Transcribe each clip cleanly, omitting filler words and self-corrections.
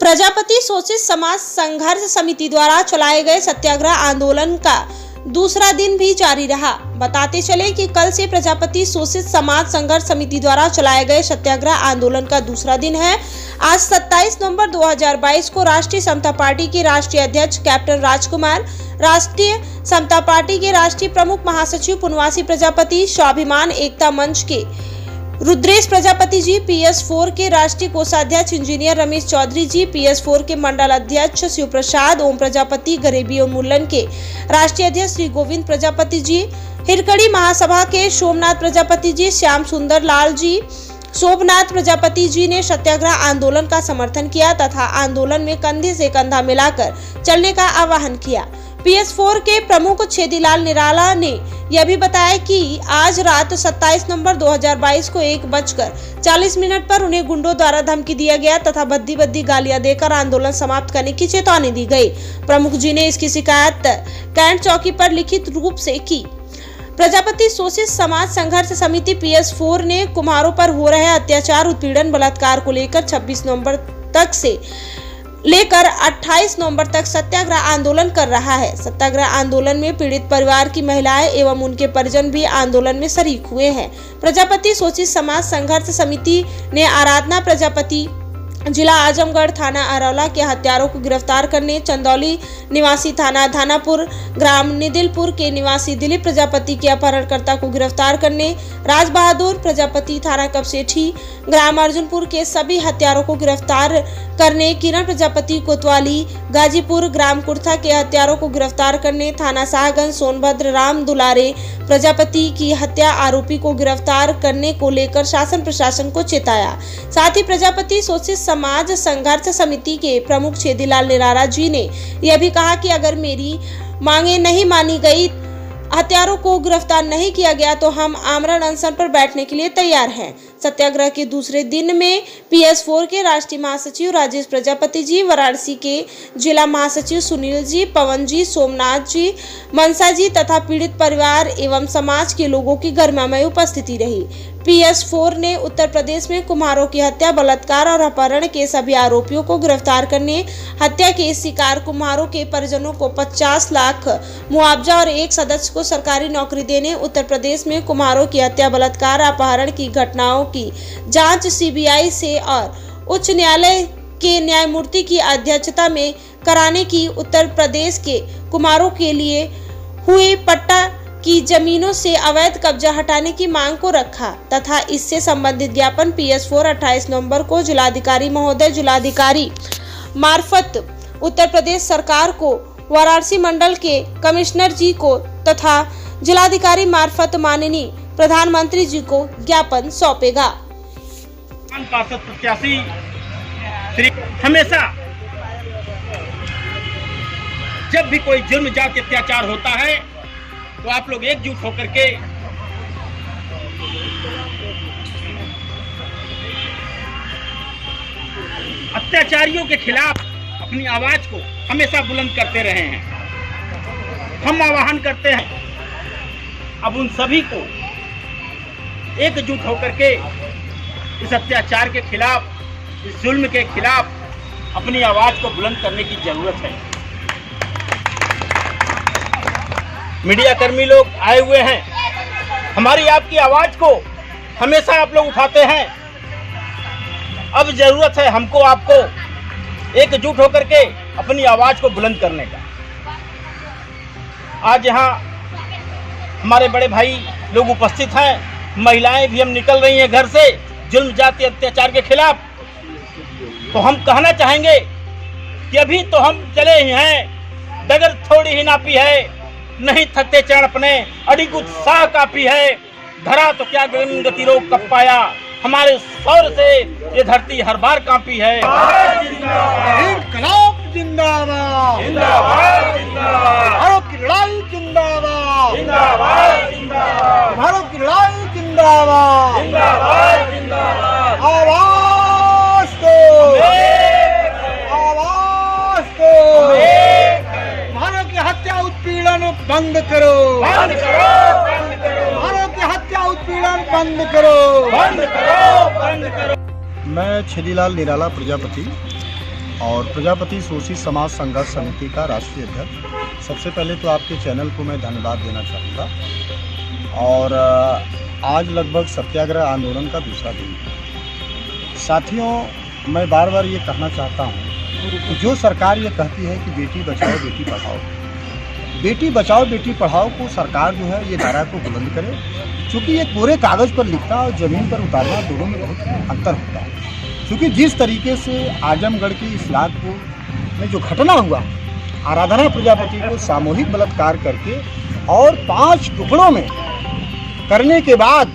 प्रजापति शोषित समाज संघर्ष समिति द्वारा चलाए गए सत्याग्रह आंदोलन का दूसरा दिन भी जारी रहा। बताते चले कि कल से प्रजापति शोषित समाज संघर्ष समिति द्वारा चलाए गए सत्याग्रह आंदोलन का दूसरा दिन है। आज 27 नवंबर 2022 को राष्ट्रीय समता पार्टी के राष्ट्रीय अध्यक्ष कैप्टन राजकुमार, राष्ट्रीय समता पार्टी के राष्ट्रीय प्रमुख महासचिव पुनवासी प्रजापति, स्वाभिमान एकता मंच के रुद्रेश प्रजापति जी, PS4 के राष्ट्रीय कोषाध्यक्ष इंजीनियर रमेश चौधरी जी, PS4 के मंडल अध्यक्ष शिव प्रसाद, ओम प्रजापति, गरीबी उन्मूलन के राष्ट्रीय अध्यक्ष श्री गोविंद प्रजापति जी, हिरकड़ी महासभा के सोमनाथ प्रजापति जी, श्याम सुंदर लाल जी, शोभनाथ प्रजापति जी ने सत्याग्रह आंदोलन का समर्थन किया तथा आंदोलन में कंधे से कंधा मिलाकर चलने का आह्वान किया। PS4 के प्रमुख छेदीलाल निराला ने यह भी बताया कि आज रात 27 नवंबर 2022 को 1:40 पर उन्हें गुंडों द्वारा धमकी दिया गया तथा बद्दी गालियां देकर आंदोलन समाप्त करने की चेतावनी दी गई। प्रमुख जी ने इसकी शिकायत कैंट चौकी पर लिखित रूप से की। प्रजापति शोषित समाज संघर्ष समिति PS4 ने कुम्हारों पर हो रहे अत्याचार, उत्पीड़न, बलात्कार को लेकर 26 नवंबर तक से लेकर 28 नवंबर तक सत्याग्रह आंदोलन कर रहा है। सत्याग्रह आंदोलन में पीड़ित परिवार की महिलाएं एवं उनके परिजन भी आंदोलन में शरीक हुए हैं। प्रजापति शोषित समाज संघर्ष समिति ने आराधना प्रजापति, जिला आजमगढ़, थाना अरौला के हत्यारों को गिरफ्तार करने, चंदौली निवासी थाना धानापुर, ग्राम निदिलपुर के निवासी दिलीप प्रजापति के अपहरणकर्ता को गिरफ्तार करने, राज बहादुर प्रजापति, थाना कपसेठी, ग्राम अर्जुनपुर के सभी हत्यारों को गिरफ्तार करने, किरण प्रजापति कोतवाली, गाजीपुर, ग्राम कुर्था के हत्यारों को गिरफ्तार करने, थाना शाहगंज, सोनभद्र, राम दुलारे प्रजापति की हत्या आरोपी को गिरफ्तार करने को लेकर शासन प्रशासन को चेताया। साथ ही प्रजापति शोषित समाज संघर्ष समिति के प्रमुख छेदीलाल निराला जी ने यह भी कहा कि अगर मेरी मांगे नहीं मानी गई, हत्यारों को गिरफ्तार नहीं किया गया तो हम आमरण अनशन पर बैठने के लिए तैयार हैं। सत्याग्रह के दूसरे दिन में PS4 के राष्ट्रीय महासचिव राजेश प्रजापति जी, वाराणसी के जिला महासचिव सुनील जी, पवन जी, सोमनाथ जी, मनसा जी तथा पीड़ित परिवार एवं समाज के लोगों की गरिमामय उपस्थिति रही। PS4 ने उत्तर प्रदेश में कुम्हारों की हत्या, बलात्कार और अपहरण के सभी आरोपियों को गिरफ्तार करने, हत्या के शिकार कुम्हारों के परिजनों को 50 लाख मुआवजा और एक सदस्य को सरकारी नौकरी देने, उत्तर प्रदेश में कुम्हारों की हत्या, बलात्कार, अपहरण की घटनाओं की जांच CBI से और उच्च न्यायालय के न्यायमूर्ति की अध्यक्षता में कराने की, उत्तर प्रदेश के कुम्हारों के लिए हुई पट्टा की जमीनों से अवैध कब्जा हटाने की मांग को रखा तथा इससे संबंधित ज्ञापन PS4 28 नवंबर को जिलाधिकारी महोदय, जिलाधिकारी मार्फत उत्तर प्रदेश सरकार को, वाराणसी मंडल के कमिश्नर जी को तथा जिलाधिकारी मार्फत माननीय प्रधानमंत्री जी को ज्ञापन सौंपेगा। पार्षद प्रत्याशी हमेशा जब भी कोई जुर्म, जाति, अत्याचार होता है तो आप लोग एकजुट होकर के अत्याचारियों के खिलाफ अपनी आवाज को हमेशा बुलंद करते रहे हैं। हम आह्वान करते हैं अब उन सभी को एकजुट होकर के इस अत्याचार के खिलाफ, इस जुल्म के खिलाफ अपनी आवाज को बुलंद करने की जरूरत है। मीडिया कर्मी लोग आए हुए हैं, हमारी आपकी आवाज को हमेशा आप लोग उठाते हैं। अब जरूरत है हमको, आपको एकजुट होकर के अपनी आवाज को बुलंद करने का। आज यहाँ हमारे बड़े भाई लोग उपस्थित हैं, महिलाएं भी हम निकल रही हैं घर से जुल्म, जाति, अत्याचार के खिलाफ। तो हम कहना चाहेंगे कि अभी तो हम चले ही हैं, डगर थोड़ी ही नापी है, नहीं थकते चरण अपने, अडिग उत्साह काफी है, धरा तो क्या गगन गतिरोग कब पाया, हमारे सौर से ये धरती हर बार कांपी है। इनकलाब जिंदाबाद, जिंदाबाद, जिंदाबाद, भारत की लड़ाई जिंदाबाद, जिंदाबाद, जिंदाबाद, भारत की लड़ाई जिंदाबाद, जिंदाबाद, जिंदाबाद। आवाज दो, आवाज दो, भारत की हत्या उत्पीड़न बंद करो, बंद करो, बंद करो, भारत की हत्या उत्पीड़न बंद करो, बंद करो, बंद करो। मैं छेदीलाल निराला प्रजापति और प्रजापति शोषित समाज संघर्ष समिति का राष्ट्रीय अध्यक्ष। सबसे पहले तो आपके चैनल को मैं धन्यवाद देना चाहूँगा। और आज लगभग सत्याग्रह आंदोलन का दूसरा दिन है। साथियों, मैं बार बार ये कहना चाहता हूँ कि जो सरकार ये कहती है कि बेटी बचाओ बेटी पढ़ाओ, बेटी बचाओ बेटी पढ़ाओ को सरकार जो है ये नारा को बुलंद करे, क्योंकि ये पूरे कागज़ पर लिखना और ज़मीन पर उतारना दोनों में बहुत अंतर होता है। क्योंकि जिस तरीके से आजमगढ़ की इस्लामपुर में जो घटना हुआ, आराधना प्रजापति को सामूहिक बलात्कार करके और 5 टुकड़ों में करने के बाद,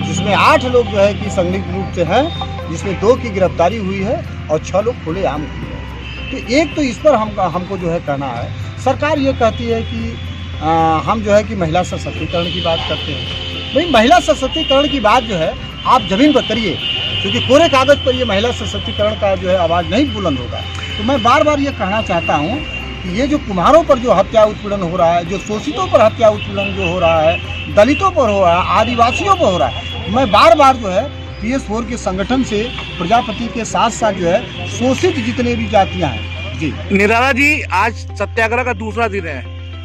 जिसमें 8 लोग जो है कि संदिग्ध रूप से हैं, जिसमें 2 की गिरफ्तारी हुई है और 6 लोग खुलेआम हुए हैं। तो एक तो इस पर हमको जो है कहना है, सरकार ये कहती है कि हम जो है कि महिला सशक्तिकरण की बात करते हैं। भाई महिला सशक्तिकरण की बात जो है आप ज़मीन पर करिए, क्योंकि कोरे कागज़ पर ये महिला सशक्तिकरण का जो है आवाज़ नहीं बुलंद होगा। तो मैं बार बार ये कहना चाहता हूँ कि ये जो कुम्हारों पर जो हत्या उत्पीड़न हो रहा है, जो शोषितों पर हत्या उत्पीड़न जो हो रहा है, दलितों पर हो रहा है, आदिवासियों पर हो रहा है, मैं बार बार जो है PS4 के संगठन से प्रजापति के साथ साथ जो है शोषित जितने भी जातियाँ हैं जी। निराला जी, आज सत्याग्रह का दूसरा दिन है,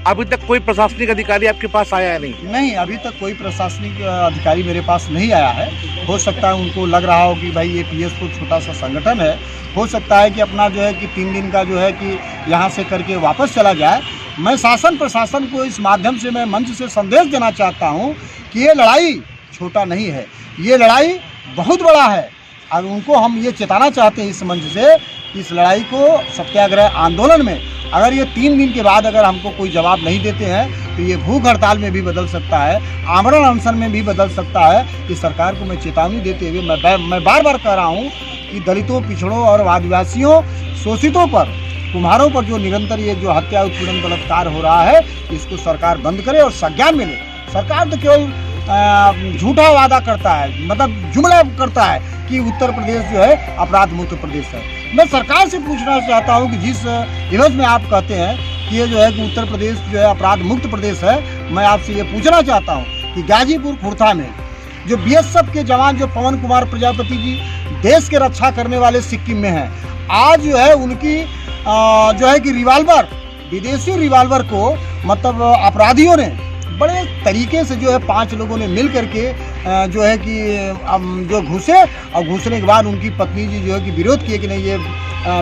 अभी तक कोई प्रशासनिक अधिकारी आपके पास आया है? नहीं, अभी तक कोई प्रशासनिक अधिकारी मेरे पास नहीं आया है। हो सकता है उनको लग रहा हो कि भाई ये PS4 छोटा सा संगठन है, हो सकता है कि अपना जो है कि 3 दिन का जो है कि यहाँ से करके वापस चला जाए। मैं शासन प्रशासन को इस माध्यम से मैं मंच से संदेश देना चाहता हूँ कि ये लड़ाई छोटा नहीं है, ये लड़ाई बहुत बड़ा है। और उनको हम ये चेताना चाहते हैं इस मंच से, इस लड़ाई को सत्याग्रह आंदोलन में अगर ये 3 दिन के बाद अगर हमको कोई जवाब नहीं देते हैं तो ये भूख हड़ताल में भी बदल सकता है, आमरण अनशन में भी बदल सकता है। इस सरकार को मैं चेतावनी देते हुए मैं बार बार कह रहा हूँ कि दलितों, पिछड़ों और आदिवासियों, शोषितों पर, कुम्हारों पर जो निरंतर ये जो हत्या उत्पीड़न बलात्कार हो रहा है, इसको सरकार बंद करे और संज्ञान में ले। सरकार तो केवल झूठा वादा करता है, मतलब जुमला करता है कि उत्तर प्रदेश जो है अपराध मुक्त प्रदेश है। मैं सरकार से पूछना चाहता हूं कि जिस एवज में आप कहते हैं कि ये जो है कि उत्तर प्रदेश जो है अपराध मुक्त प्रदेश है, मैं आपसे ये पूछना चाहता हूं कि गाजीपुर खुर्दा में जो BSF के जवान जो पवन कुमार प्रजापति जी देश के रक्षा करने वाले सिक्किम में हैं, आज जो है उनकी जो है कि रिवाल्वर, विदेशी रिवाल्वर को मतलब अपराधियों ने बड़े तरीके से जो है 5 लोगों ने मिल करके जो है कि जो घुसे और घुसने के बाद उनकी पत्नी जी जो है कि विरोध किए कि नहीं ये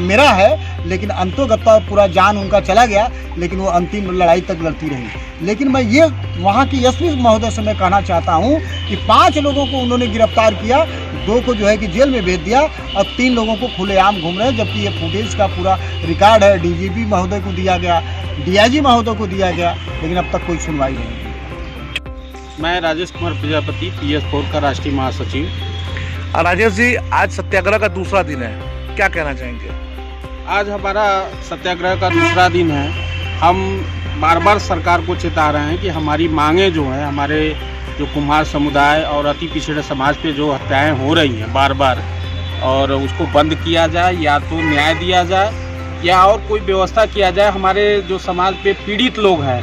मेरा है, लेकिन अंतोगत्ता पूरा जान उनका चला गया, लेकिन वो अंतिम लड़ाई तक लड़ती रही। लेकिन मैं ये वहाँ की SP महोदय से मैं कहना चाहता हूँ कि 5 लोगों को उन्होंने गिरफ्तार किया, 2 को जो है कि जेल में भेज दिया और 3 लोगों को खुलेआम घूम रहे हैं, जबकि ये फुटेज का पूरा रिकॉर्ड है, DGP महोदय को दिया गया, DIG महोदय को दिया गया, लेकिन अब तक कोई सुनवाई नहीं। मैं राजेश कुमार प्रजापति, PS4 का राष्ट्रीय महासचिव। राजेश जी, आज सत्याग्रह का दूसरा दिन है, क्या कहना चाहेंगे? आज हमारा सत्याग्रह का दूसरा दिन है। हम बार बार सरकार को चेता रहे हैं कि हमारी मांगें जो हैं, हमारे जो कुम्हार समुदाय और अति पिछड़े समाज पे जो हत्याएं हो रही हैं बार बार, और उसको बंद किया जाए, या तो न्याय दिया जाए या और कोई व्यवस्था किया जाए। हमारे जो समाज पे पीड़ित लोग हैं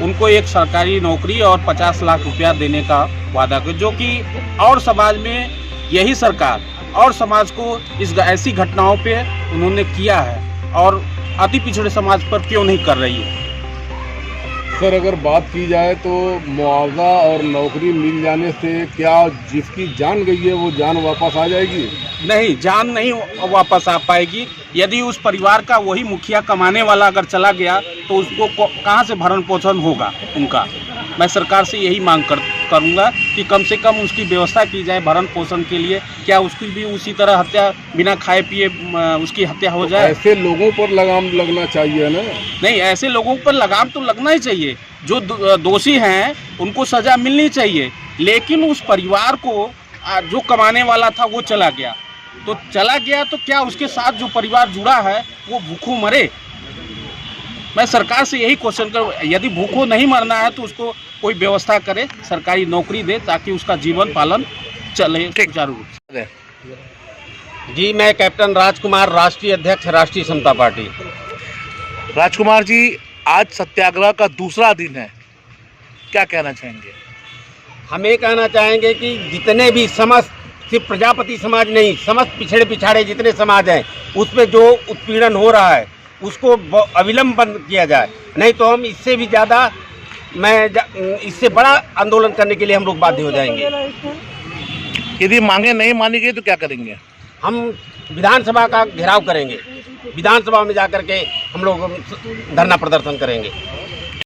उनको एक सरकारी नौकरी और 50 लाख रुपया देने का वादा कर, जो कि और समाज में यही सरकार और समाज को इस ऐसी घटनाओं पे उन्होंने किया है, और अति पिछड़े समाज पर क्यों नहीं कर रही है? सर, अगर बात की जाए तो मुआवजा और नौकरी मिल जाने से क्या जिसकी जान गई है वो जान वापस आ जाएगी? नहीं, जान नहीं वापस आ पाएगी। यदि उस परिवार का वही मुखिया कमाने वाला अगर चला गया तो उसको कहाँ से भरण पोषण होगा उनका? मैं सरकार से यही मांग करूँगा कि कम से कम उसकी व्यवस्था की जाए भरण पोषण के लिए। क्या उसकी भी उसी तरह हत्या, बिना खाए पिए उसकी हत्या हो जाए? ऐसे लोगों पर लगाम लगना चाहिए ना? नहीं, ऐसे लोगों पर लगाम तो लगना ही चाहिए। जो दोषी हैं उनको सज़ा मिलनी चाहिए, लेकिन उस परिवार को जो कमाने वाला था वो चला गया तो क्या उसके साथ जो परिवार जुड़ा है वो भूखों मरे? मैं सरकार से यही क्वेश्चन करूँ, यदि भूखों नहीं मरना है तो उसको कोई व्यवस्था करे, सरकारी नौकरी दे, ताकि उसका जीवन पालन चले सुचारू रूप से। जी, मैं कैप्टन राजकुमार, राष्ट्रीय अध्यक्ष राष्ट्रीय समता पार्टी। राजकुमार जी, आज सत्याग्रह का दूसरा दिन है, क्या कहना चाहेंगे? हम ये कहना चाहेंगे कि जितने भी समस्त सिर्फ प्रजापति समाज नहीं, समस्त पिछड़े पिछाड़े जितने समाज हैं उस पर जो उत्पीड़न हो रहा है उसको अविलंब बंद किया जाए, नहीं तो हम इससे भी ज़्यादा इससे बड़ा आंदोलन करने के लिए हम लोग बाध्य हो जाएंगे। यदि मांगे नहीं मानी गई तो क्या करेंगे? हम विधानसभा का घेराव करेंगे, विधानसभा में जाकर के हम लोग धरना प्रदर्शन करेंगे।